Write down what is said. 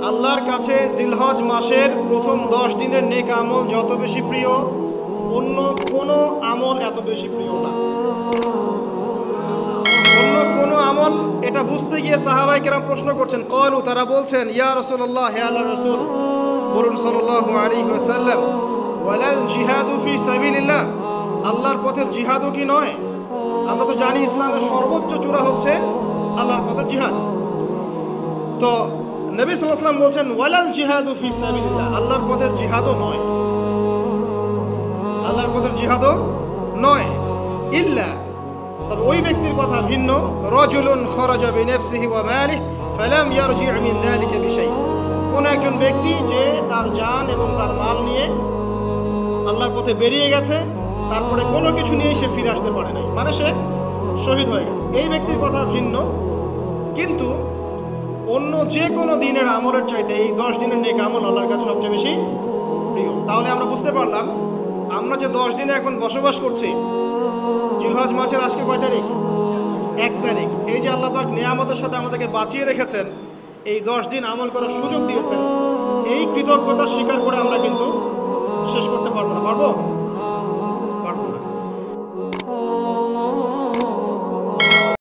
আল্লাহর কাছে জিলহজ মাসের প্রথম 10 দিনের নেক আমল যত বেশি প্রিয়, অন্য কোনো আমল এত বেশি প্রিয় না। অন্য কোনো আমল, এটা বুঝতে গিয়ে সাহাবায়ে কেরাম প্রশ্ন করছেন, ক্বালু, তারা বলছেন, ইয়া রাসূলুল্লাহ, হে আল্লাহর রাসূল, বলুন সাল্লাল্লাহু আলাইহি ওয়াসাল্লাম, ওয়ালাল জিহাদু ফি সাবিলিল্লাহ, আল্লাহর পথের জিহাদও কি নয়? আমরা তো জানি ইসলামের সর্বোচ্চ চূড়া হচ্ছে আল্লাহর পথের জিহাদ। তো নবী সাল্লাল্লাহু আলাইহি ওয়াসাল্লাম বলছেন, ওয়ালাল জিহাদু ফি সাবিলিল্লাহ, আল্লাহর পথের জিহাদও নয়, আল্লাহর পথের জিহাদও নয়, ইল্লা, তবে ওই ব্যক্তির কথা ভিন্ন, রাজুলুন খারাজা বিনাফসিহি ওয়া মালিহি ফালাম ইয়ারজি' মিন যালিকা বিশাই, কোন একজন ব্যক্তি যে তার জান এবং তার মাল নিয়ে আল্লাহর পথে বেরিয়ে গেছে, তারপরে কোনো কিছু নিয়ে সে ফিরে আসতে পারে নাই, মানে সে শহীদ হয়ে গেছে, এই ব্যক্তির কথা ভিন্ন। কিন্তু অন্য যে কোনো দিনের আমলের চাইতে এই 10 দিনের নেক আমল আল্লাহর কাছে সবচেয়ে বেশি প্রিয়। তাহলে আমরা বুঝতে পারলাম, আমরা যে 10 দিনে এখন বসবাস করছি, জিলহজ মাসের আজকে কয় তারিখ? 1 তারিখ। এই যে আল্লাহ পাক নিয়ামতের সাথে আমাদেরকে বাঁচিয়ে রেখেছেন, এই 10 দিন আমল করার সুযোগ দিয়েছেন, এই কৃতজ্ঞতা স্বীকার করে আমরা কিন্তু